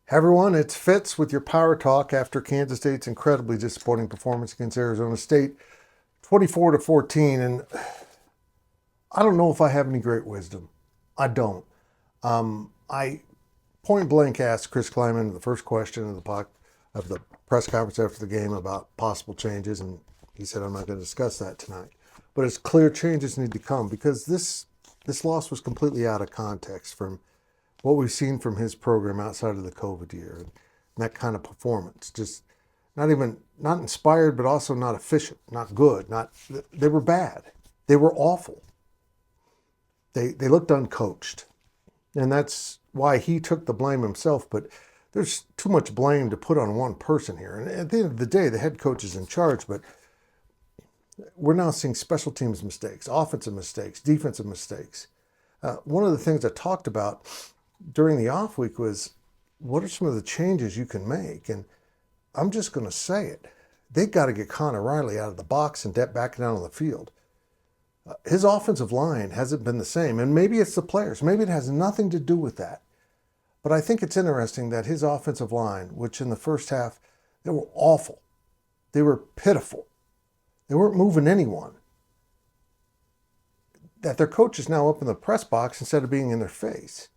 Hey everyone, it's Fitz with your Power Talk after Kansas State's incredibly disappointing performance against Arizona State, 24 to 14. And I don't know if I have any great wisdom. I don't. I point blank asked Chris Klieman the first question of the press conference after the game about possible changes, and he said, "I'm not going to discuss that tonight." But it's clear changes need to come because this loss was completely out of context from what we've seen from his program outside of the COVID year, and that kind of performance. Just not inspired, but also not efficient, not good. Not They were bad. They were awful. They looked uncoached, and that's why he took the blame himself. But there's too much blame to put on one person here. And at the end of the day, the head coach is in charge. But we're now seeing special teams mistakes, offensive mistakes, defensive mistakes. One of the things I talked about during the off week was what are some of the changes you can make? And I'm just going to say it. They got to get Connor Riley out of the box and back down on the field. His offensive line hasn't been the same. And maybe it's the players. Maybe it has nothing to do with that. But I think it's interesting that his offensive line, which in the first half, they were awful. They were pitiful. They weren't moving anyone. That their coach is now up in the press box instead of being in their face.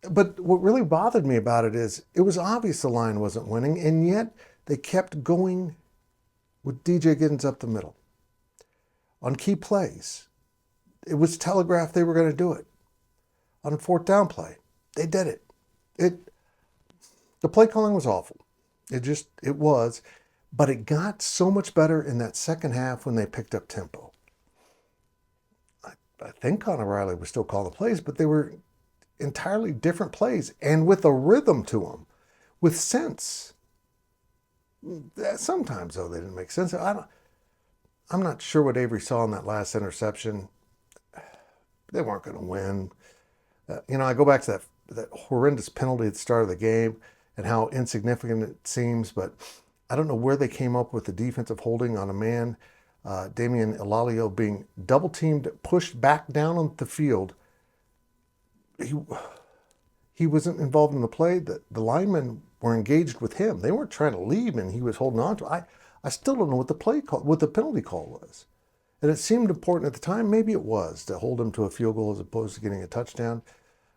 But what really bothered me about it is it was obvious the line wasn't winning, and yet they kept going with DJ Giddens up the middle on key plays. It was telegraphed they were going to do it. On a fourth down play, they did it. The play calling was awful. It was, but it got so much better in that second half when they picked up tempo. I think Connor Riley was still calling the plays, but they were entirely different plays and with a rhythm to them, with sense. Sometimes, though, they didn't make sense. I'm not sure what Avery saw in that last interception. They weren't going to win. I go back to that horrendous penalty at the start of the game and how insignificant it seems, but I don't know where they came up with the defensive holding on a man, Damian Ilalio, being double teamed, pushed back down on the field. He wasn't involved in the play. The linemen were engaged with him. They weren't trying to leave, and he was holding on to it. I still don't know what the penalty call was. And it seemed important at the time. Maybe it was to hold him to a field goal as opposed to getting a touchdown.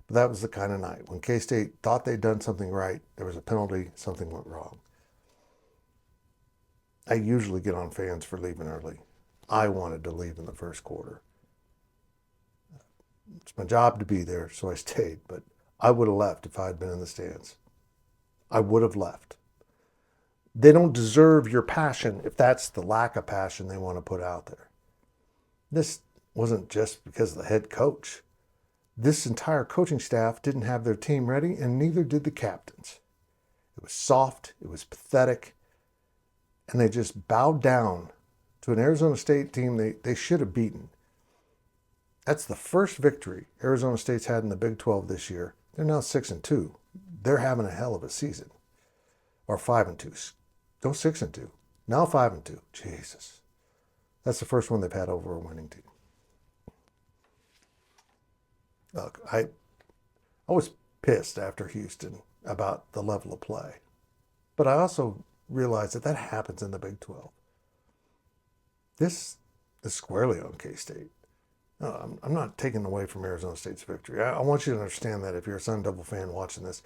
But that was the kind of night. When K-State thought they'd done something right, there was a penalty, something went wrong. I usually get on fans for leaving early. I wanted to leave in the first quarter. It's my job to be there, so I stayed. But I would have left if I had been in the stands. I would have left. They don't deserve your passion if that's the lack of passion they want to put out there. This wasn't just because of the head coach. This entire coaching staff didn't have their team ready, and neither did the captains. It was soft, it was pathetic, and they just bowed down to an Arizona State team they should have beaten. That's the first victory Arizona State's had in the Big 12 this year. They're now 6-2. They're having a hell of a season. Or 5-2. Go 6-2. Now 5-2. Jesus. That's the first one they've had over a winning team. Look, I was pissed after Houston about the level of play. But I also realized that happens in the Big 12. This is squarely on K-State. No, I'm not taking away from Arizona State's victory. I want you to understand that if you're a Sun Devil fan watching this,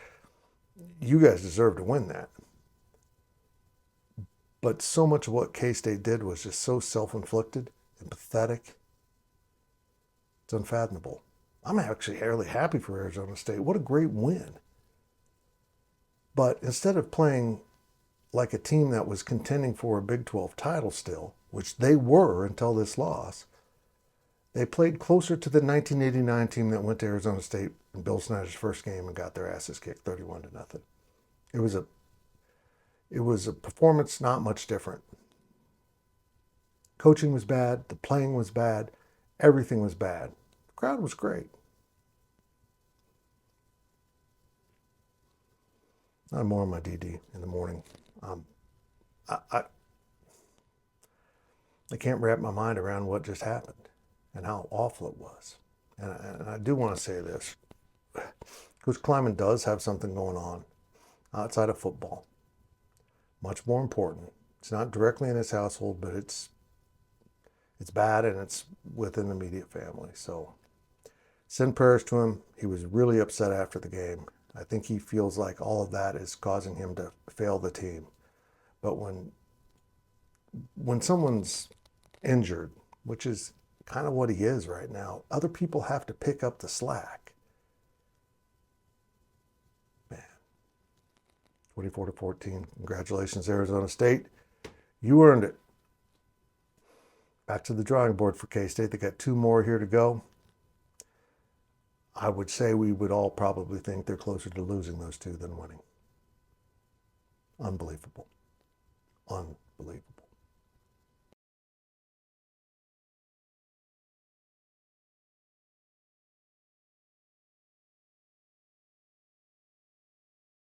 you guys deserve to win that. But so much of what K-State did was just so self-inflicted and pathetic. It's unfathomable. I'm actually fairly happy for Arizona State. What a great win. But instead of playing like a team that was contending for a Big 12 title still, which they were until this loss, they played closer to the 1989 team that went to Arizona State in Bill Snyder's first game and got their asses kicked 31-0. It was a performance not much different. Coaching was bad, the playing was bad, everything was bad. The crowd was great. I'm more on my DD in the morning. I can't wrap my mind around what just happened and how awful it was. And I do want to say this. Coach Klieman does have something going on outside of football. Much more important. It's not directly in his household, but it's bad, and it's within the immediate family. So send prayers to him. He was really upset after the game. I think he feels like all of that is causing him to fail the team. But when someone's injured, which is kind of what he is right now, other people have to pick up the slack. Man, 24-14. Congratulations, Arizona State. You earned it. Back to the drawing board for K-State. They got 2 more here to go. I would say we would all probably think they're closer to losing those 2 than winning. Unbelievable. Unbelievable.